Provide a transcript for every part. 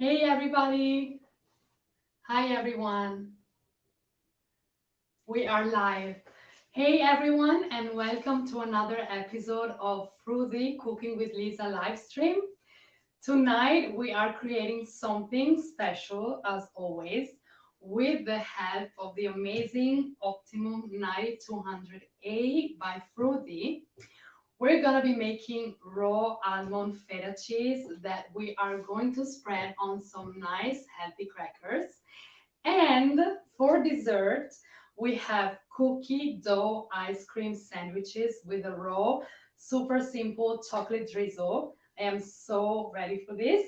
Hey everybody! Hi everyone! We are live. Hey everyone, and welcome to another episode of 𝗏𝗏𝗏 Cooking with Lisa live stream. Tonight we are creating something special as always with the help of the amazing Optimum 9200A by 𝗏𝗏𝗏. We're gonna be making raw almond feta cheese that we are going to spread on some nice healthy crackers. And for dessert, we have cookie dough ice cream sandwiches with a raw, super simple chocolate drizzle. I am so ready for this.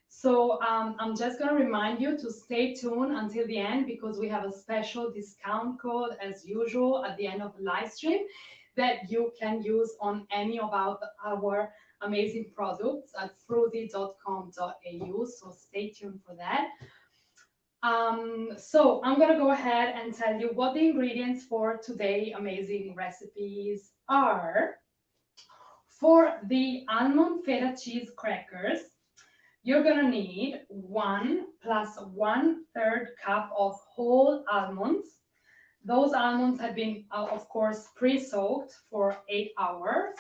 So I'm just gonna remind you to stay tuned until the end because we have a special discount code as usual at the end of the live stream that you can use on any of our amazing products at 𝗏𝗏𝗏𝗏𝗏𝗏.com.au. So stay tuned for that. So I'm gonna go ahead and tell you what the ingredients for today's amazing recipes are. For the almond feta cheese crackers, you're gonna need 1 + 1/3 cup of whole almonds. Those almonds have been, of course, pre-soaked for 8 hours.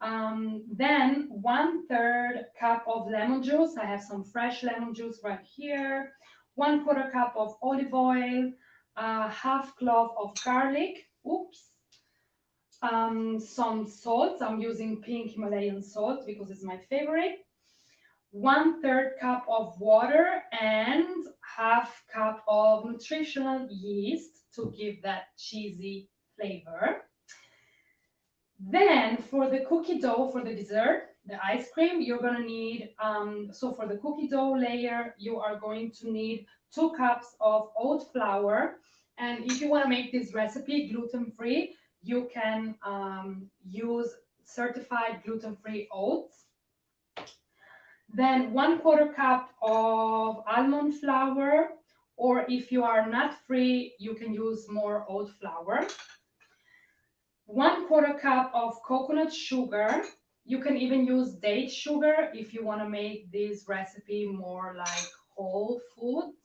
Then 1/3 cup of lemon juice. I have some fresh lemon juice right here. 1/4 cup of olive oil. Half clove of garlic. Oops. Some salt. I'm using pink Himalayan salt because it's my favorite. 1/3 cup of water and half cup of nutritional yeast to give that cheesy flavor. Then for the cookie dough for the dessert, the ice cream, you're gonna need, so for the cookie dough layer, you are going to need 2 cups of oat flour. And if you wanna make this recipe gluten-free, you can use certified gluten-free oats. Then 1/4 cup of almond flour, or if you are nut-free, you can use more oat flour. 1/4 cup of coconut sugar. You can even use date sugar if you want to make this recipe more like whole foods.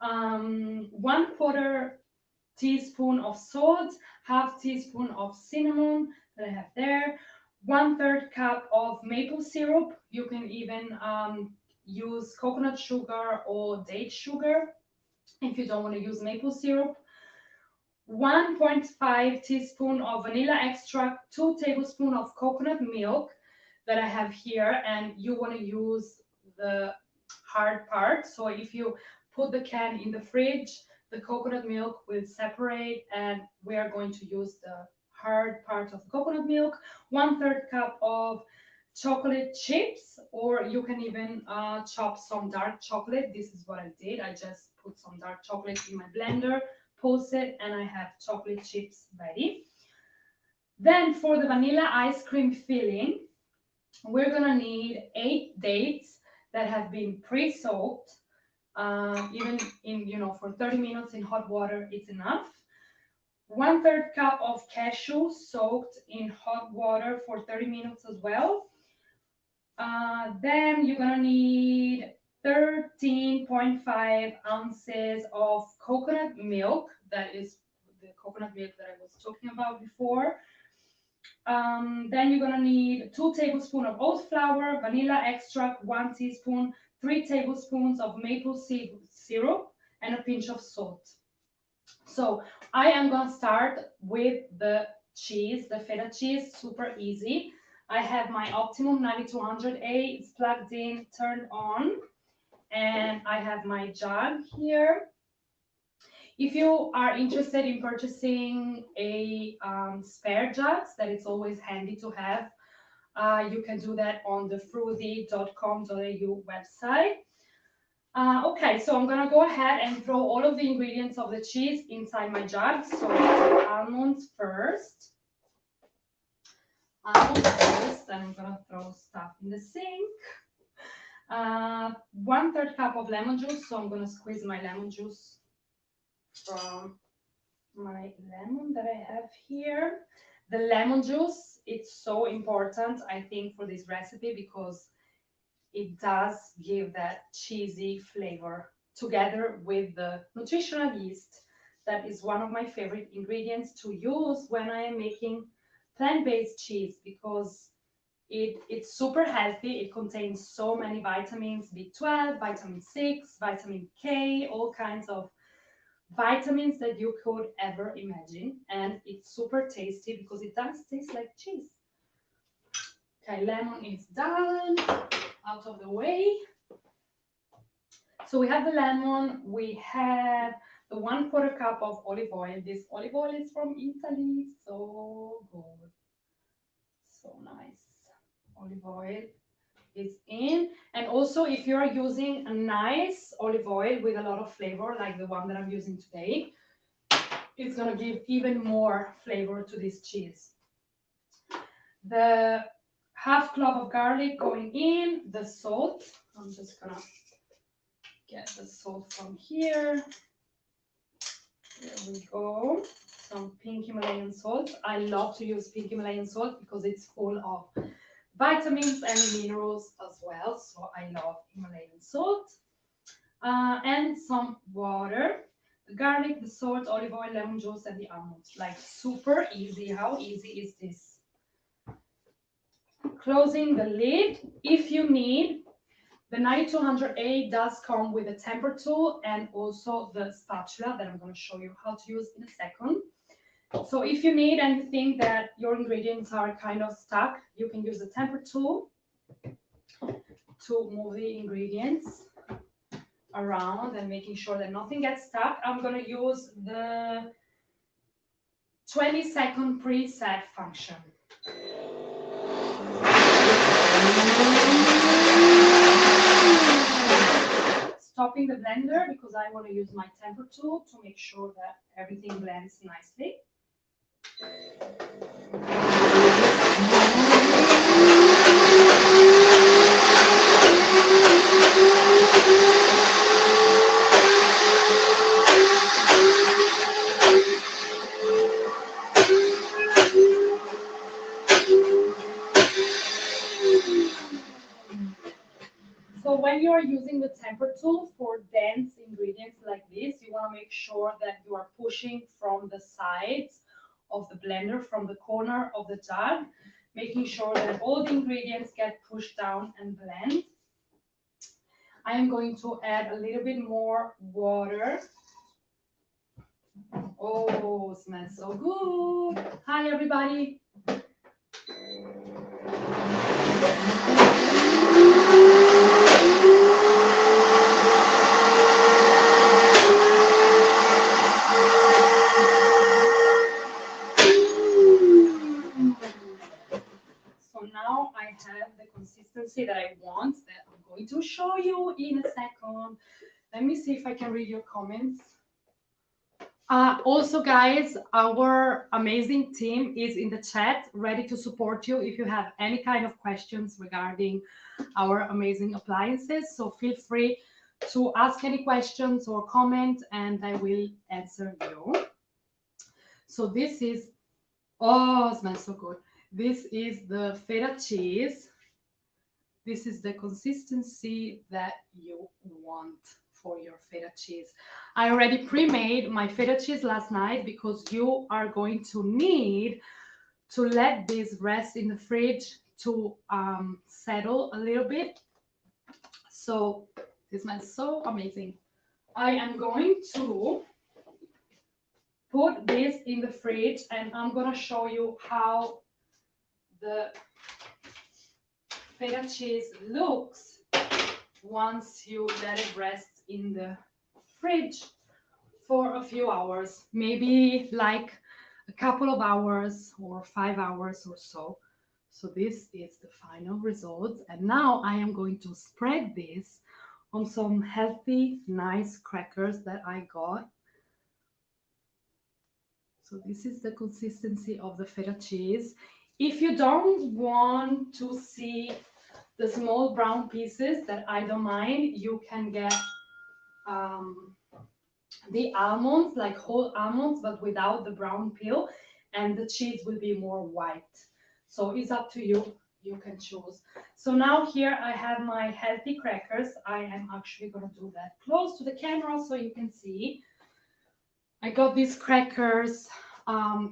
1/4 teaspoon of salt, half teaspoon of cinnamon that I have there. 1/3 cup of maple syrup. You can even use coconut sugar or date sugar if you don't want to use maple syrup. 1.5 teaspoon of vanilla extract, 2 tablespoons of coconut milk that I have here, and you want to use the hard part. So if you put the can in the fridge, the coconut milk will separate, and we are going to use the hard part of the coconut milk. 1/3 cup of chocolate chips, or you can even chop some dark chocolate. This is what I did. I just put some dark chocolate in my blender, pulse it, and I have chocolate chips ready. Then for the vanilla ice cream filling, we're gonna need 8 dates that have been pre-soaked. Even in, for 30 minutes in hot water, it's enough. 1/3 cup of cashew soaked in hot water for 30 minutes as well. Then you're gonna need 13.5 ounces of coconut milk. That is the coconut milk that I was talking about before. Then you're gonna need 2 tablespoons of oat flour, vanilla extract, 1 teaspoon, 3 tablespoons of maple syrup, and a pinch of salt. So I am gonna start with the cheese, the feta cheese, super easy. I have my Optimum 9200A, it's plugged in, turned on, and I have my jug here. If you are interested in purchasing a spare jugs, that it's always handy to have, you can do that on the 𝗏𝗏𝗏𝗏𝗏𝗏𝗏𝗏 website. Okay, so I'm gonna go ahead and throw all of the ingredients of the cheese inside my jug. So almonds first. And I'm gonna throw stuff in the sink. 1/3 cup of lemon juice. So I'm gonna squeeze my lemon juice from my lemon that I have here. The lemon juice, it's so important, I think, for this recipe because it does give that cheesy flavor together with the nutritional yeast. That is one of my favorite ingredients to use when I am making plant-based cheese, because it's super healthy. It contains so many vitamins, B12, vitamin 6, vitamin K, all kinds of vitamins that you could ever imagine. And it's super tasty because it does taste like cheese. Okay, lemon is done, out of the way. So we have the lemon, we have the 1/4 cup of olive oil. This olive oil is from Italy, so good, so nice. Olive oil is in. And also, if you are using a nice olive oil with a lot of flavor, like the one that I'm using today, it's gonna give even more flavor to this cheese. The 1/2 clove of garlic going in, the salt. I'm just gonna get the salt from here. There we go. Some pink Himalayan salt. I love to use pink Himalayan salt because it's full of vitamins and minerals as well. So I love Himalayan salt. And some water. The garlic, the salt, olive oil, lemon juice, and the almonds. Like super easy. How easy is this? Closing the lid. If you need, the 9200A does come with a temper tool and also the spatula that I'm going to show you how to use in a second. So if you need and you think that your ingredients are kind of stuck, you can use the temper tool to move the ingredients around and making sure that nothing gets stuck. I'm going to use the 20-second preset function. Stopping the blender because I want to use my temper tool to make sure that everything blends nicely. So when you are using the temper tool for dense ingredients like this, you want to make sure that you are pushing from the sides of the blender, from the corner of the jug, making sure that all the ingredients get pushed down and blend. I am going to add a little bit more water. Oh, smells so good. Hi, everybody. So now I have the consistency that I want, that I'm going to show you in a second. Let me see if I can read your comments. Also, guys, our amazing team is in the chat, ready to support you if you have any kind of questions regarding our amazing appliances. So feel free to ask any questions or comment, and I will answer you. So this is, oh, it smells so good. This is the feta cheese. This is the consistency that you want for your feta cheese. I already pre-made my feta cheese last night because you are going to need to let this rest in the fridge to settle a little bit. So this smells so amazing. I am going to put this in the fridge and I'm going to show you how the feta cheese looks once you let it rest in the fridge for a few hours, maybe like a couple of hours or 5 hours or so. So this is the final result. And now I am going to spread this on some healthy, nice crackers that I got. So this is the consistency of the feta cheese. If you don't want to see the small brown pieces, that I don't mind, you can get the almonds, like whole almonds, but without the brown peel, and the cheese will be more white. So it's up to you. you can choose. So now here I have my healthy crackers. I am actually going to do that close to the camera so you can see. I got these crackers.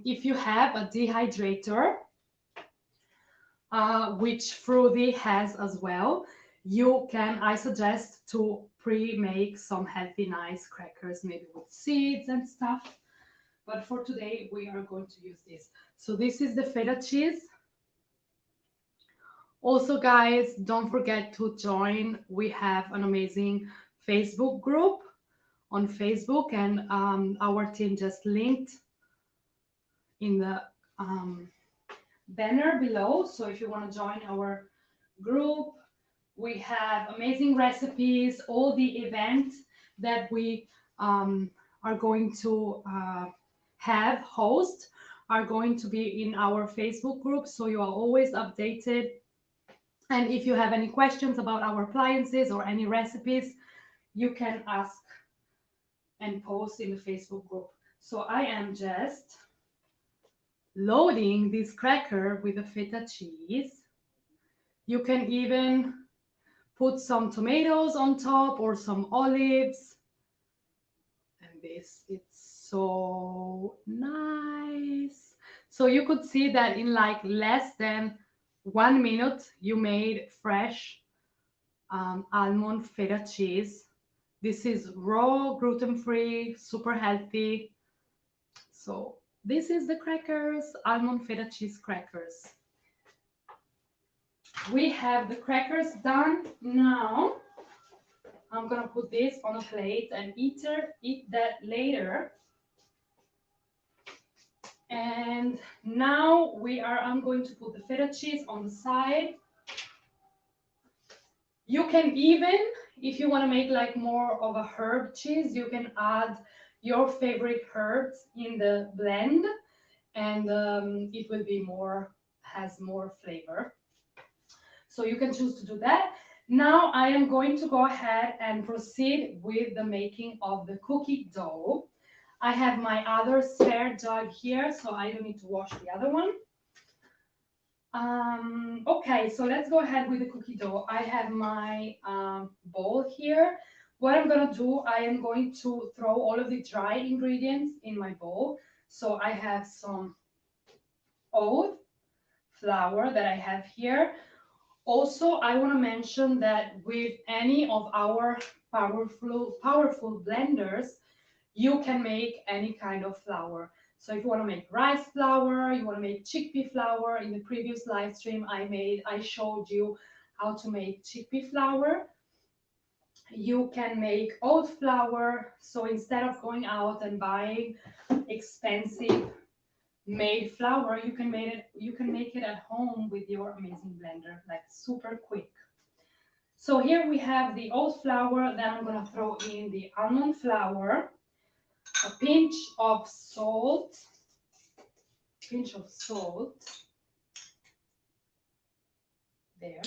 If you have a dehydrator, which 𝗏𝗏𝗏𝗏 has as well, I suggest to pre-make some healthy, nice crackers, maybe with seeds and stuff. But for today, we are going to use this. So this is the feta cheese. Also, guys, don't forget to join. We have an amazing Facebook group on Facebook, and our team just linked in the banner below. So if you want to join our group, we have amazing recipes. All the events that we are going to host are going to be in our Facebook group, so you are always updated. And if you have any questions about our appliances or any recipes, you can ask and post in the Facebook group. So I am just loading this cracker with the feta cheese. You can even put some tomatoes on top or some olives. And this, it's so nice. So you could see that in like less than 1 minute, you made fresh almond feta cheese. This is raw, gluten-free, super healthy. So this is the crackers, almond feta cheese crackers. We have the crackers done. Now I'm gonna put this on a plate and eat that later. And now I'm going to put the feta cheese on the side. You can even, if you want to make like more of a herb cheese, you can add your favorite herbs in the blend, and it will be has more flavor. So you can choose to do that. Now I am going to go ahead and proceed with the making of the cookie dough. I have my other spare jug here, so I don't need to wash the other one. Okay, so let's go ahead with the cookie dough. I have my bowl here. What I'm gonna do, I am going to throw all of the dry ingredients in my bowl. So I have some oat flour that I have here. Also, I want to mention that with any of our powerful blenders, you can make any kind of flour. So if you want to make rice flour, you want to make chickpea flour. In the previous live stream I showed you how to make chickpea flour. You can make oat flour. So instead of going out and buying expensive made flour, you can make it at home with your amazing blender, like super quick. So here we have the oat flour. Then I'm going to throw in the almond flour, a pinch of salt, there,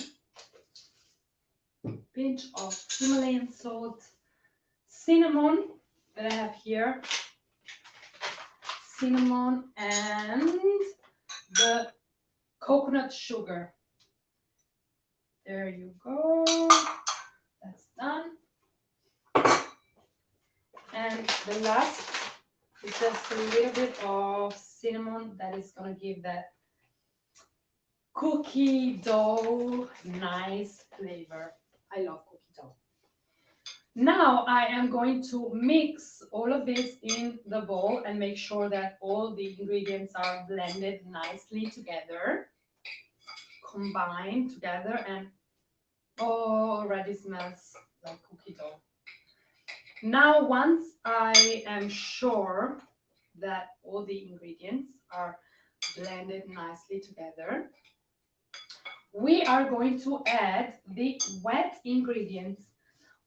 pinch of Himalayan salt, cinnamon that I have here, cinnamon, and the coconut sugar. There you go. That's done. And the last is just a little bit of cinnamon that is going to give that cookie dough nice flavor. I love cookie dough. Now I am going to mix all of this in the bowl and make sure that all the ingredients are blended nicely together, combined together, and already smells like cookie dough. Now, once I am sure that all the ingredients are blended nicely together, we are going to add the wet ingredients,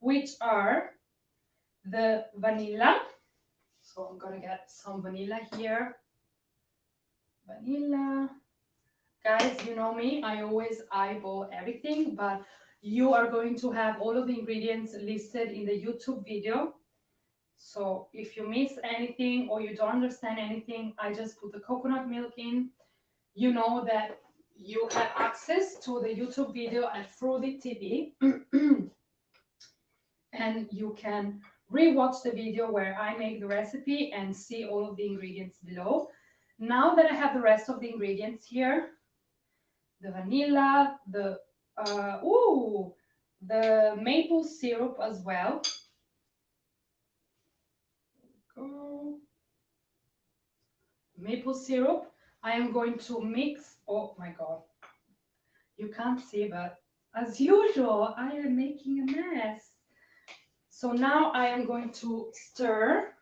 which are the vanilla. So I'm going to get some vanilla here. Vanilla. Guys, you know me, I always eyeball everything, but you are going to have all of the ingredients listed in the YouTube video. So if you miss anything or you don't understand anything, I just put the coconut milk in. You know that you have access to the YouTube video at 𝗏𝗏𝗏𝗏 and you can rewatch the video where I make the recipe and see all of the ingredients below. Now that I have the rest of the ingredients here, the vanilla, the maple syrup as well. Maple syrup. I am going to mix. Oh my god, you can't see, but as usual, I am making a mess. So now I am going to stir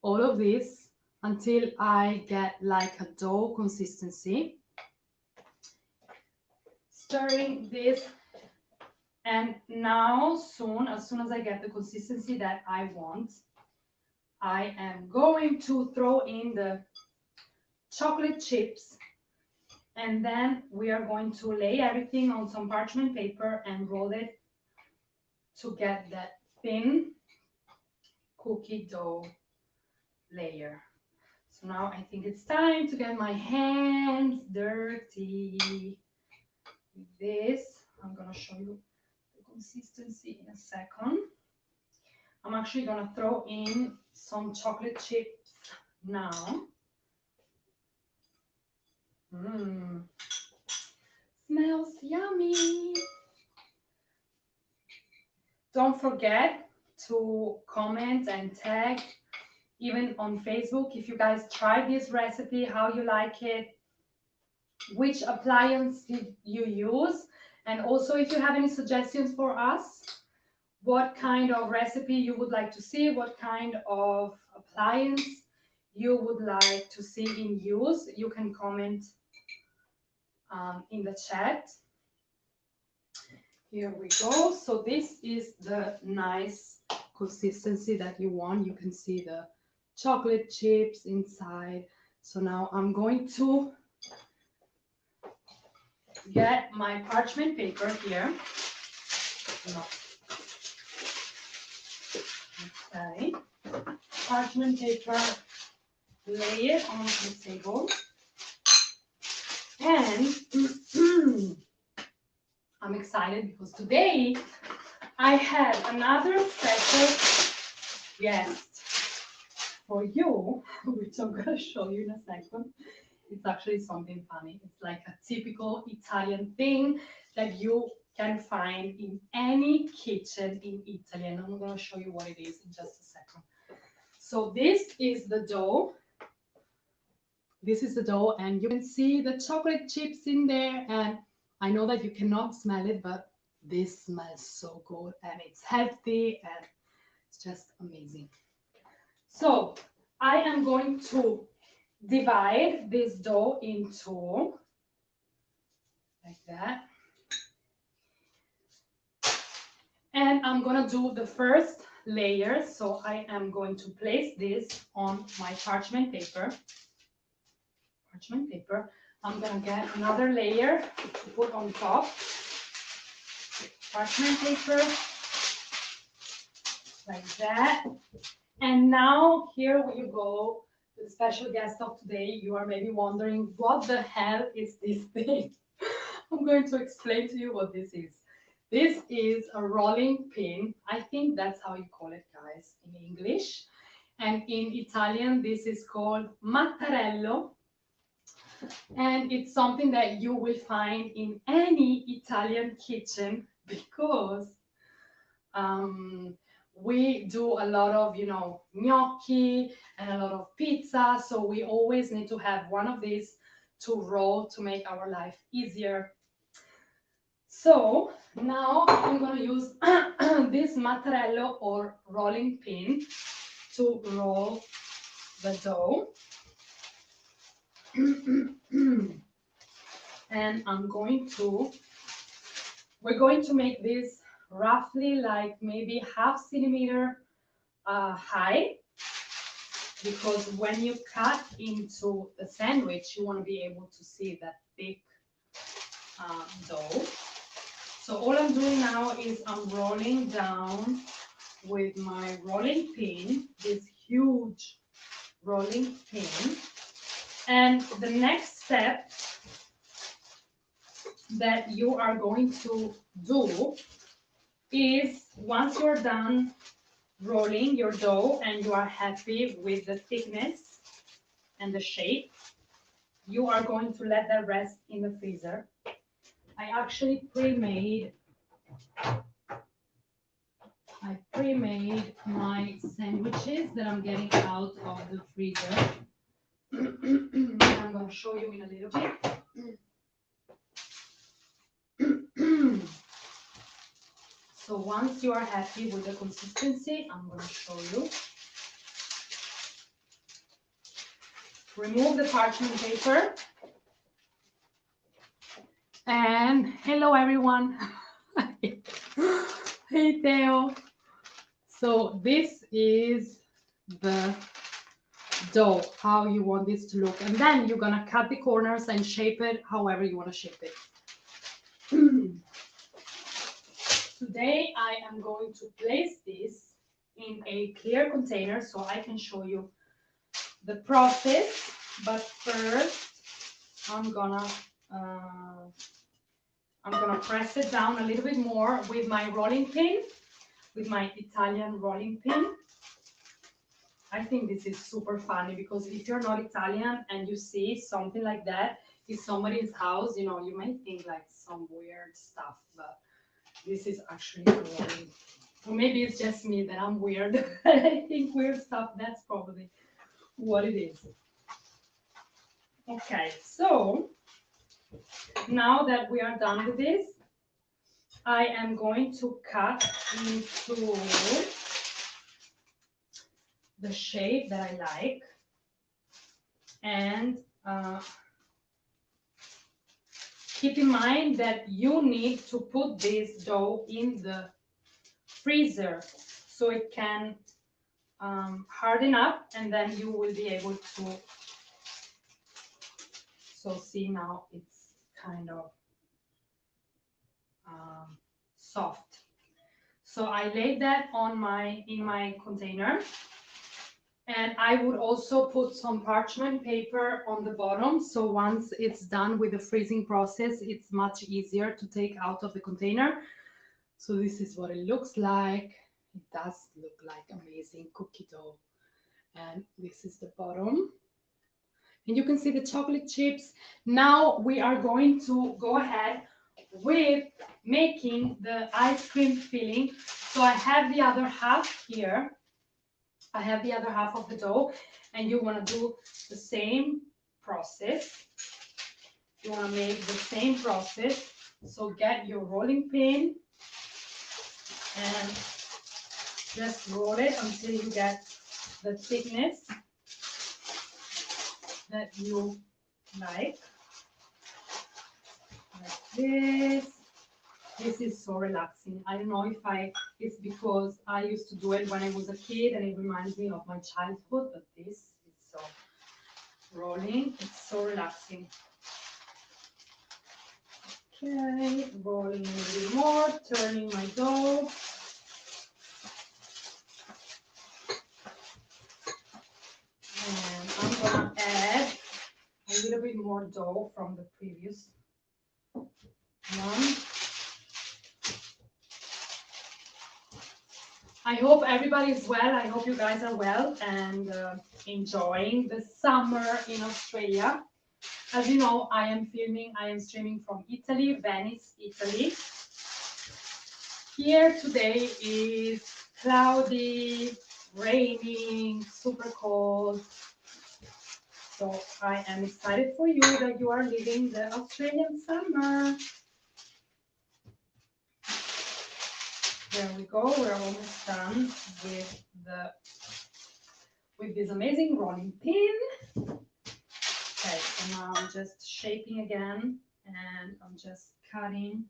all of this until I get like a dough consistency. Stirring this, and now as soon as I get the consistency that I want, I am going to throw in the chocolate chips, and then we are going to lay everything on some parchment paper and roll it to get that thin cookie dough layer. So now I think it's time to get my hands dirty with this. I'm gonna show you the consistency in a second. I'm actually gonna throw in some chocolate chips now. Smells yummy. Don't forget to comment and tag, even on Facebook, if you guys tried this recipe, how you like it, which appliance did you use, and also if you have any suggestions for us, what kind of recipe you would like to see, what kind of appliance you would like to see in use. You can comment in the chat. Here we go. So this is the nice consistency that you want. You can see the chocolate chips inside. So now I'm going to get my parchment paper here. No. Okay. Parchment paper, lay it on the table. And I'm excited because today I have another special guest for you, which I'm going to show you in a second. It's actually something funny. It's like a typical Italian thing that you can find in any kitchen in Italy. And I'm going to show you what it is in just a second. So this is the dough. This is the dough, and you can see the chocolate chips in there. And I know that you cannot smell it, but this smells so good, and it's healthy, and it's just amazing. So I am going to divide this dough into like that. And I'm going to do the first layer. So I am going to place this on my parchment paper. I'm going to get another layer to put on top. Parchment paper, like that. And now here we go, the special guest of today. You are maybe wondering, what the hell is this thing? I'm going to explain to you what this is. This is a rolling pin. I think that's how you call it, guys, in English. And in Italian, this is called mattarello. And it's something that you will find in any Italian kitchen because we do a lot of, gnocchi and a lot of pizza. So we always need to have one of these to roll to make our life easier. So now I'm going to use this mattarello or rolling pin to roll the dough. And we're going to make this roughly like maybe ½ centimeter high, because when you cut into the sandwich, you want to be able to see that thick dough. So all I'm doing now is I'm rolling down with my rolling pin, this huge rolling pin. And the next step that you are going to do is, once you're done rolling your dough and you are happy with the thickness and the shape, you are going to let that rest in the freezer. I actually pre-made my sandwiches that I'm getting out of the freezer. I'm going to show you in a little bit. So once you are happy with the consistency, I'm going to show you. Remove the parchment paper. And hello everyone. Hey Theo. So this is the dough, how you want this to look. And then you're gonna cut the corners and shape it however you want to shape it. Today I am going to place this in a clear container so I can show you the process. But first I'm gonna press it down a little bit more with my rolling pin, with my Italian rolling pin. I think this is super funny because if you're not Italian and you see something like that in somebody's house, you know, you may think like some weird stuff, but this is actually rolling. Or maybe it's just me that I'm weird. I think weird stuff, that's probably what it is. Okay, so now that we are done with this, I am going to cut into the shape that I like, and keep in mind that you need to put this dough in the freezer so it can harden up, and then you will be able to. So see, now it's kind of soft. So I laid that on in my container, and I would also put some parchment paper on the bottom, so once it's done with the freezing process, it's much easier to take out of the container. So this is what it looks like. It does look like amazing cookie dough, and this is the bottom. And you can see the chocolate chips. Now we are going to go ahead with making the ice cream filling. So I have the other half here. I have the other half of the dough, and you want to do the same process. You want to make the same process. So get your rolling pin and just roll it until you get the thickness that you like this. This is so relaxing. I don't know if it's because I used to do it when I was a kid and it reminds me of my childhood, but this is so rolling. It's so relaxing. Okay, rolling a little bit more, turning my dough. And I'm gonna add a little bit more dough from the previous one. I hope everybody is well. I hope you guys are well and enjoying the summer in Australia. As you know, I am streaming from Italy, Venice, Italy. Here today is cloudy, raining, super cold. So I am excited for you that you are living the Australian summer. There we go. We're almost done with this amazing rolling pin. Okay, so now I'm just shaping again, and I'm just cutting,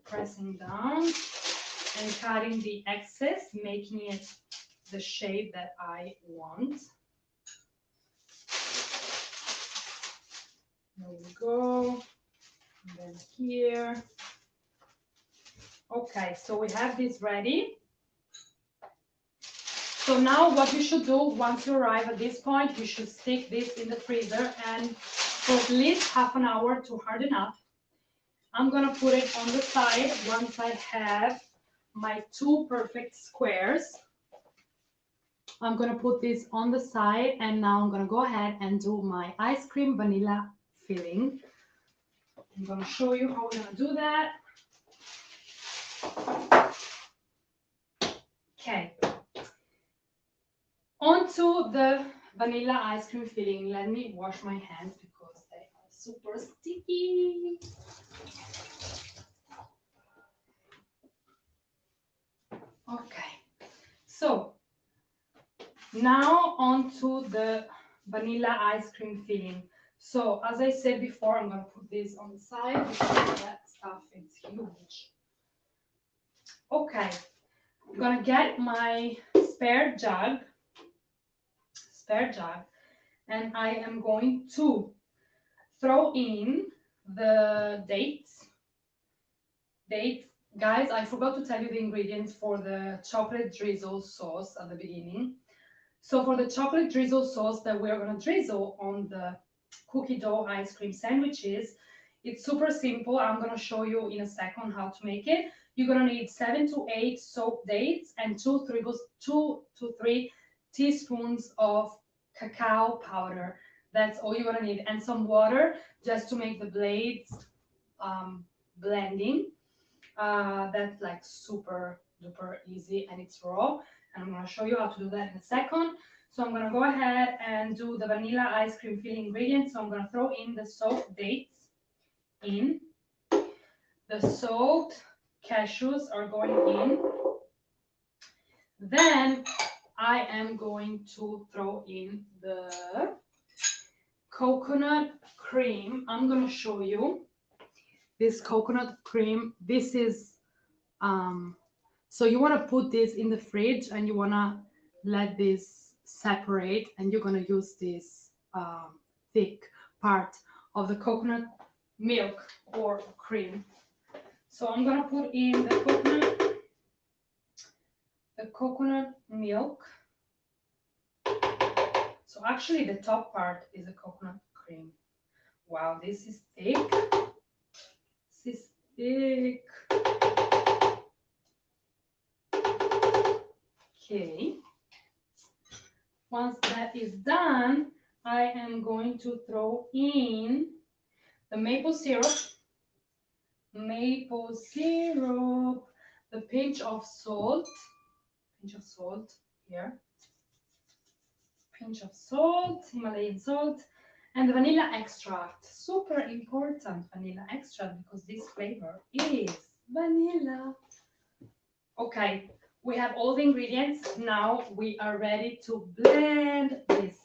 pressing down, and cutting the excess, making it the shape that I want. There we go. And then here. Okay, so we have this ready. So now what you should do once you arrive at this point, you should stick this in the freezer and for at least half an hour to harden up. I'm gonna put it on the side once I have my 2 perfect squares. I'm gonna put this on the side, and now I'm gonna go ahead and do my ice cream vanilla filling. I'm gonna show you how we're gonna do that. Okay. Onto the vanilla ice cream filling. Let me wash my hands because they are super sticky. Okay. So now onto the vanilla ice cream filling. So as I said before, I'm gonna put this on the side because that stuff is huge. Okay, I'm gonna get my spare jug, and I am going to throw in the dates. Guys, I forgot to tell you the ingredients for the chocolate drizzle sauce at the beginning. So for the chocolate drizzle sauce that we're gonna drizzle on the cookie dough ice cream sandwiches, it's super simple. I'm gonna show you in a second how to make it. You're gonna need 7 to 8 soaked dates and 2 to 3 teaspoons of cacao powder. That's all you're gonna need, and some water just to make the blades blending. That's like super duper easy, and it's raw. And I'm gonna show you how to do that in a second. So I'm gonna go ahead and do the vanilla ice cream filling ingredients. So I'm gonna throw in the soaked dates in. The soaked cashews are going in. Then I am going to throw in the coconut cream. I'm gonna show you this coconut cream. This is so you want to put this in the fridge and you want to let this separate, and you're going to use this thick part of the coconut milk or cream. So I'm going to put in the coconut milk. So actually the top part is the coconut cream. Wow, this is thick. This is thick. Okay. Once that is done, I am going to throw in the maple syrup, the pinch of salt here, pinch of salt, Himalayan salt, and the vanilla extract. Super important, vanilla extract, because this flavor is vanilla. Okay, we have all the ingredients. Now we are ready to blend this.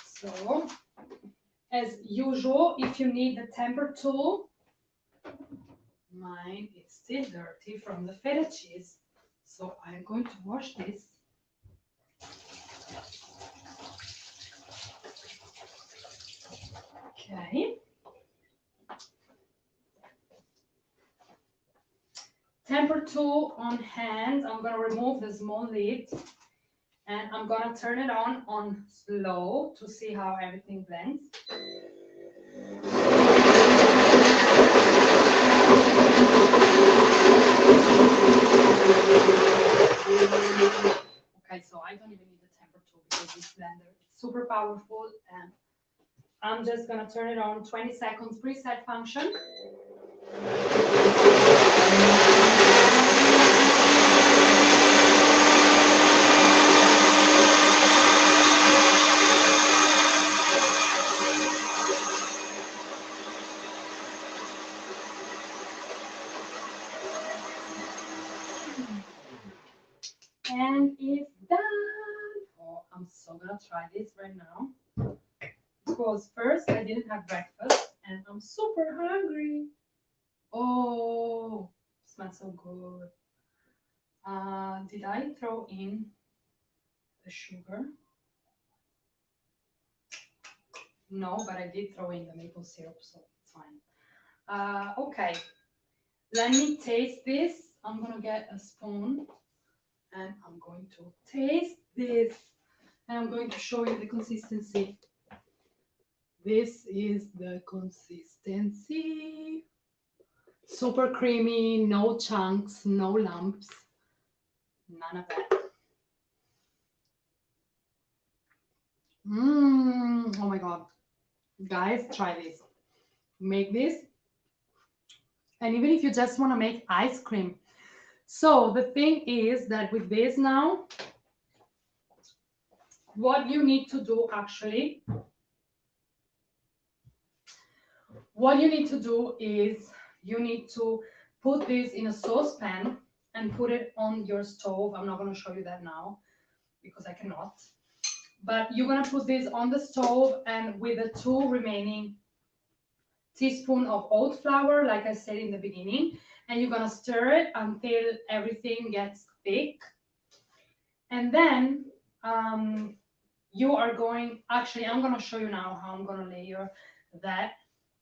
So, as usual, if you need the temper tool, mine is still dirty from the feta cheese. So I'm going to wash this. Okay. Temper tool on hand. I'm going to remove the small lid and I'm going to turn it on slow to see how everything blends. Okay, so I don't even need the temper tool because this blender is super powerful, and I'm just going to turn it on 20 seconds preset function. And it's done. Oh, I'm so gonna try this right now. Because first I didn't have breakfast and I'm super hungry. Oh, smells so good. Did I throw in the sugar? No, but I did throw in the maple syrup, so it's fine. Okay, let me taste this. I'm gonna get a spoon and I'm going to taste this, and I'm going to show you the consistency. This is the consistency. Super creamy, no chunks, no lumps, none of that. Oh my God. Guys, try this. Make this. And even if you just want to make ice cream. So the thing is that with this now, what you need to do actually, is you need to put this in a saucepan and put it on your stove. I'm not going to show you that now because I cannot. But you're going to put this on the stove, and with the 2 remaining teaspoons of oat flour, like I said in the beginning, and you're going to stir it until everything gets thick. And then you are going, actually, I'm going to show you now how I'm going to layer that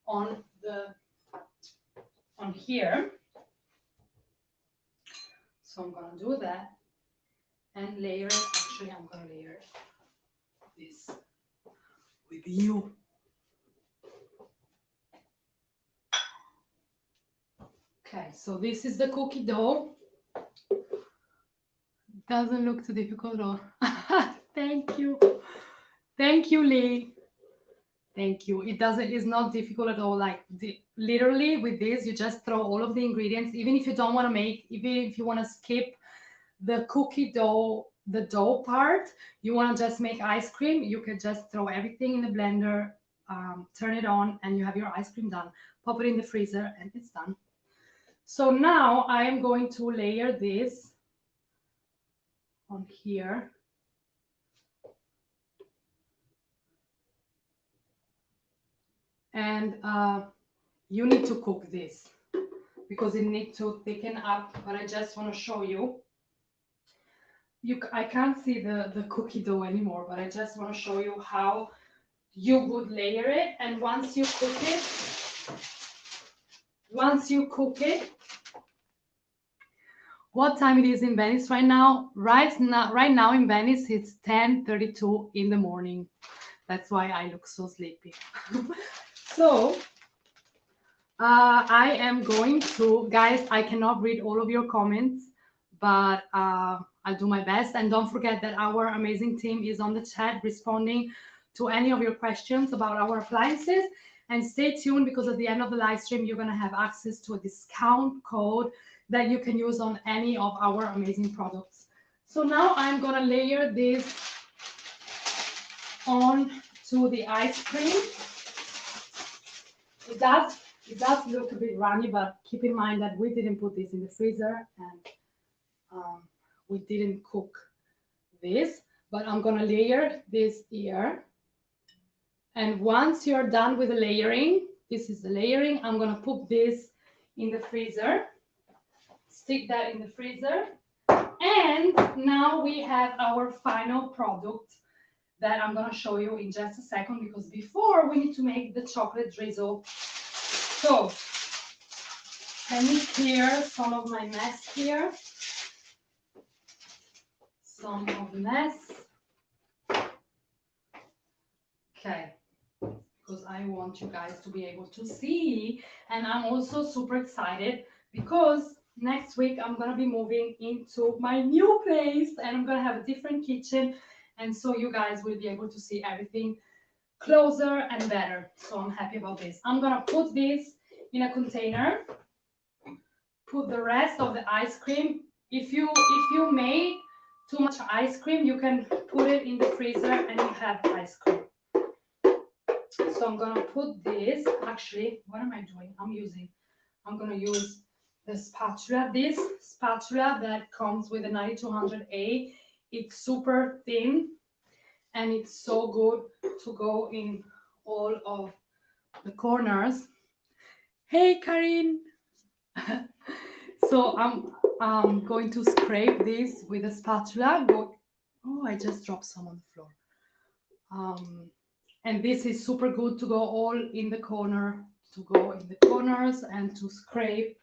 on here. So I'm going to do that and layer it. Actually, I'm going to layer this with you. Okay, so this is the cookie dough. Doesn't look too difficult at all. Thank you. Thank you, Lee. Thank you. It's not difficult at all. Like literally with this, you just throw all of the ingredients. Even if you don't want to even if you want to skip the cookie dough, the dough part, you want to just make ice cream, you can just throw everything in the blender, turn it on, and you have your ice cream done. Pop it in the freezer and it's done. So now I am going to layer this on here. And you need to cook this because it needs to thicken up, but I just want to show you. I can't see the cookie dough anymore, but I just want to show you how you would layer it. And once you cook it, what time it is in Venice right now? Right now in Venice, it's 10:32 in the morning. That's why I look so sleepy. So I am going to, guys, I cannot read all of your comments, but I'll do my best. And don't forget that our amazing team is on the chat responding to any of your questions about our appliances. And stay tuned, because at the end of the live stream, you're going to have access to a discount code that you can use on any of our amazing products. So now I'm going to layer this on to the ice cream. It does look a bit runny, but keep in mind that we didn't put this in the freezer and we didn't cook this. But I'm going to layer this here. And once you're done with the layering, this is the layering, I'm going to put this in the freezer. Stick that in the freezer. And now we have our final product that I'm going to show you in just a second, because before we need to make the chocolate drizzle. So let me clear some of my mess here. Some of the mess. Okay, because I want you guys to be able to see. And I'm also super excited because next week I'm going to be moving into my new place and I'm going to have a different kitchen. And so you guys will be able to see everything closer and better. So I'm happy about this. I'm going to put this in a container. Put the rest of the ice cream. If you made too much ice cream, you can put it in the freezer and you have ice cream. So I'm going to put this. Actually, what am I doing? I'm going to use the spatula. This spatula that comes with the 9200A. It's super thin and it's so good to go in all of the corners. Hey, Karin. So I'm going to scrape this with a spatula. Oh, I just dropped some on the floor. And this is super good to go all in the corner, to go in the corners and to scrape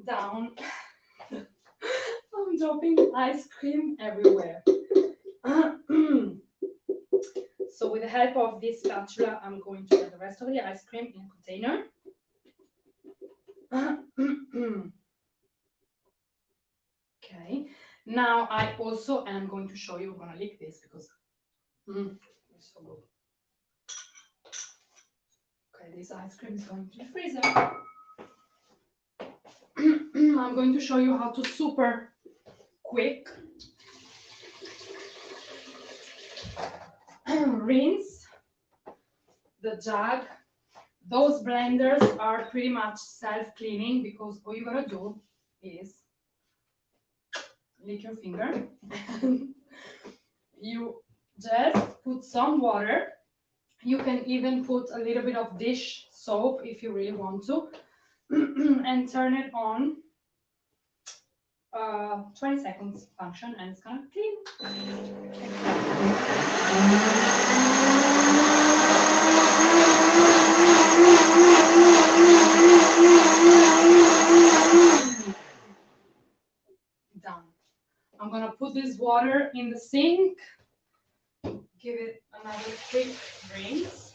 down. I'm dropping ice cream everywhere. So with the help of this spatula, I'm going to get the rest of the ice cream in a container. Now I also am going to show you, I'm going to lick this because it's so good. Okay, this ice cream is going to the freezer. I'm going to show you how to super quick rinse the jug. Those blenders are pretty much self-cleaning because all you gotta do is lick your finger and you just put some water. You can even put a little bit of dish soap if you really want to and turn it on. 20 seconds function and it's gonna clean. Done. I'm gonna put this water in the sink, give it another quick rinse.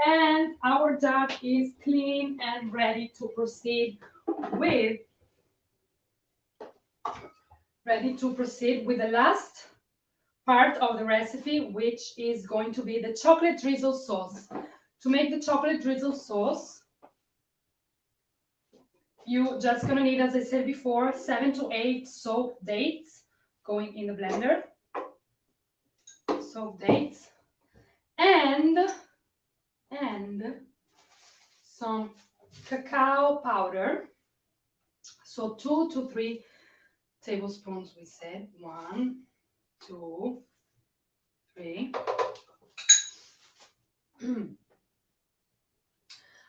And our jug is clean and ready to proceed with the last part of the recipe, which is going to be the chocolate drizzle sauce. To make the chocolate drizzle sauce, you're just gonna need, as I said before, 7 to 8 soaked dates going in the blender. Soaked dates and some cacao powder. So 2 to 3 tablespoons, we said. 1, 2, 3.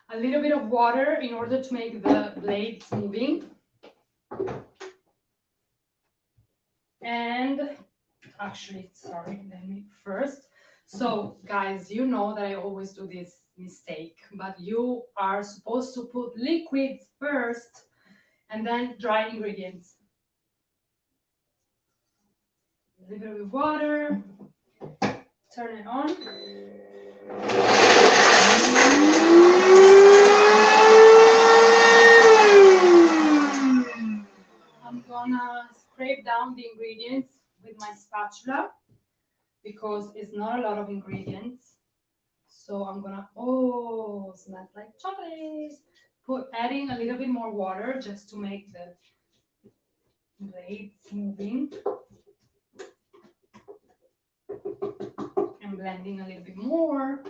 A little bit of water in order to make the blades moving. And actually, sorry, let me first. So guys, you know that I always do this mistake, but you are supposed to put liquids first and then dry ingredients. A little bit of water, turn it on. I'm gonna scrape down the ingredients with my spatula because it's not a lot of ingredients. So I'm gonna, oh, smells like chocolate. Adding a little bit more water just to make the blades moving. And blending a little bit more.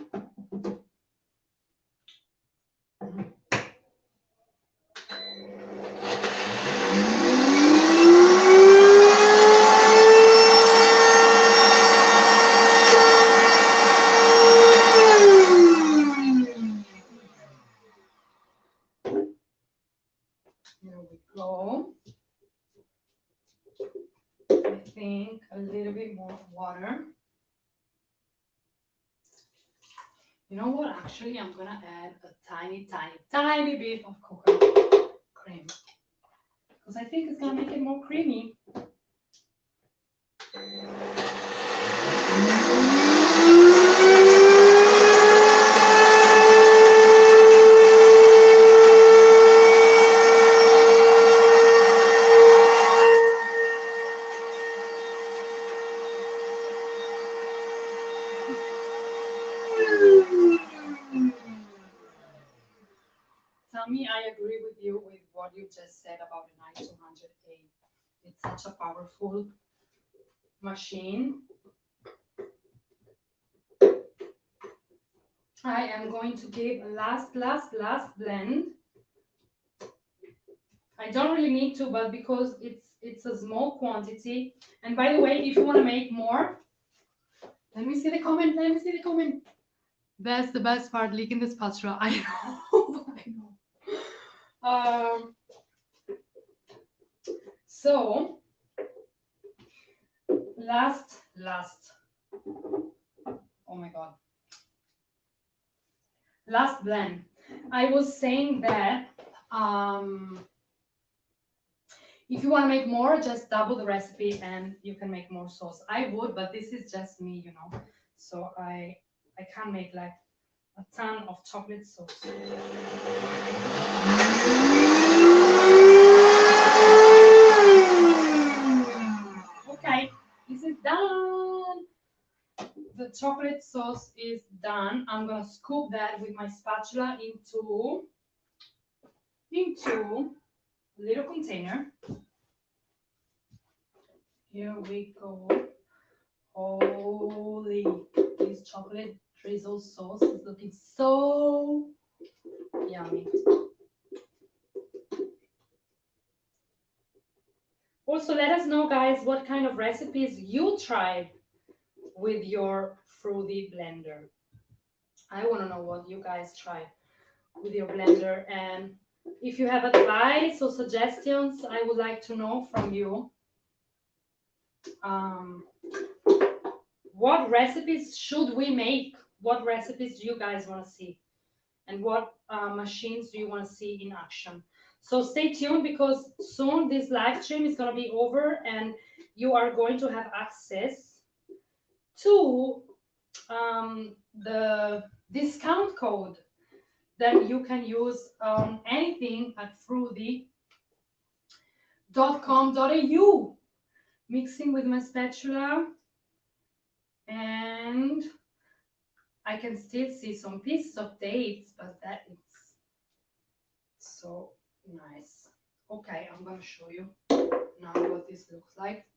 Here we go. I think a little bit more water. You know what? Actually, I'm gonna add a tiny bit of coconut cream because I think it's gonna make it more creamy. Tammy, I agree with you with what you just said about the 𝗙𝗔𝗠𝗢𝗃. It's such a powerful machine. I am going to give a last blend. I don't really need to, but because it's a small quantity. And by the way, if you want to make more, let me see the comment. Let me see the comment. That's the best part, leaking the spatula. I know. I know. So last. Oh my God. Last blend. I was saying that If you want to make more, just double the recipe and you can make more sauce. I would, but this is just me, you know. So I can't make like a ton of chocolate sauce. Okay, this is done. The chocolate sauce is done. I'm gonna scoop that with my spatula into a little container. Here we go. Holy, this chocolate drizzle sauce is looking so yummy. Also, let us know, guys, what kind of recipes you tried with your fruity blender. I want to know what you guys tried with your blender, and if you have advice or suggestions, I would like to know from you. What recipes should we make? What recipes do you guys want to see? And what machines do you want to see in action? So stay tuned, because soon this live stream is going to be over and you are going to have access to the discount code that you can use on anything at 𝗏𝗏𝗏𝗏𝑢. Mixing with my spatula, and I can still see some pieces of dates, but that is so nice. Okay, I'm gonna show you now what this looks like.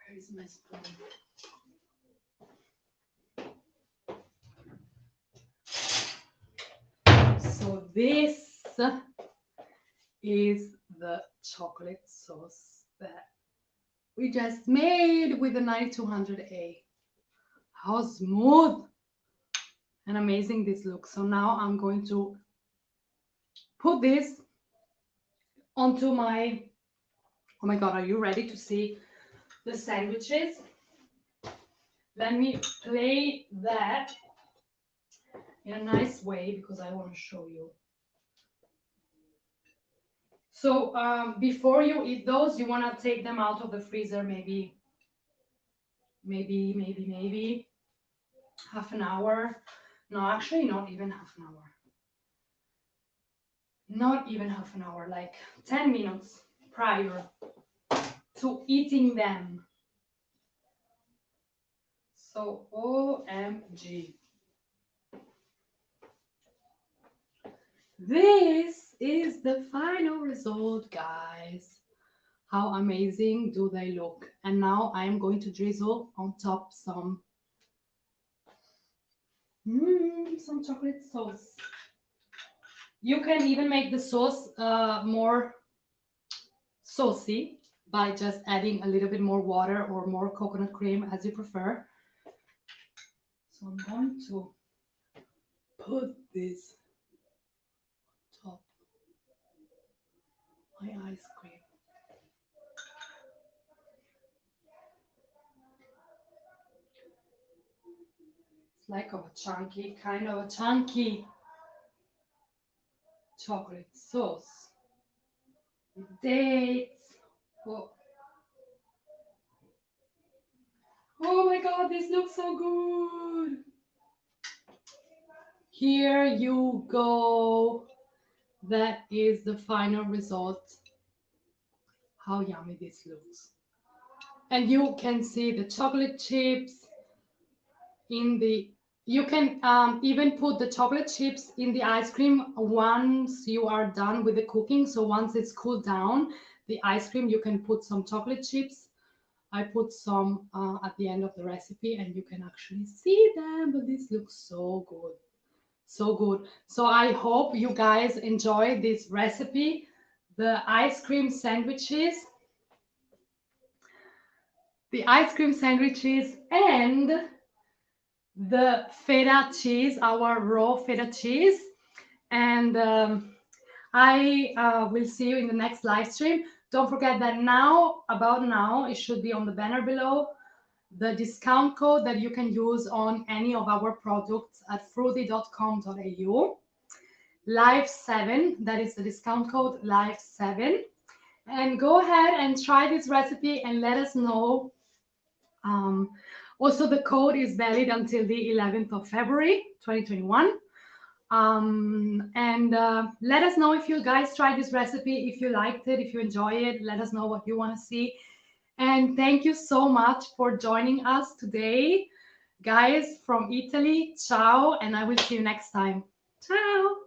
Where is my spoon? So this is the chocolate sauce that we just made with the 9200A. How smooth and amazing this looks. So now I'm going to put this onto my, oh my God, are you ready to see the sandwiches? Let me play that in a nice way because I want to show you. So before you eat those, you want to take them out of the freezer maybe half an hour. No, actually not even half an hour. Not even half an hour, like 10 minutes prior to eating them. So OMG. This is the final result, guys. How amazing do they look? And now I'm going to drizzle on top some chocolate sauce. You can even make the sauce more saucy by just adding a little bit more water or more coconut cream as you prefer. So I'm going to put this on top of my ice cream. It's like kind of a chunky chocolate sauce with dates. Oh my God, this looks so good. Here you go. That is the final result. How yummy this looks. And you can see the chocolate chips in the, you can even put the chocolate chips in the ice cream once you are done with the cooking. So once it's cooled down, the ice cream, you can put some chocolate chips. I put some at the end of the recipe and you can actually see them, but this looks so good. So good. So I hope you guys enjoy this recipe, the ice cream sandwiches. The ice cream sandwiches and the feta cheese, our raw feta cheese. And I will see you in the next live stream. Don't forget that about now, it should be on the banner below. the discount code that you can use on any of our products at fruity.com.au. Live7, that is the discount code Live7. And go ahead and try this recipe and let us know. Also, the code is valid until the 11th of February, 2021. Let us know if you guys tried this recipe, if you liked it, if you enjoy it. Let us know what you want to see. And thank you so much for joining us today, guys, from Italy. Ciao, and I will see you next time. Ciao.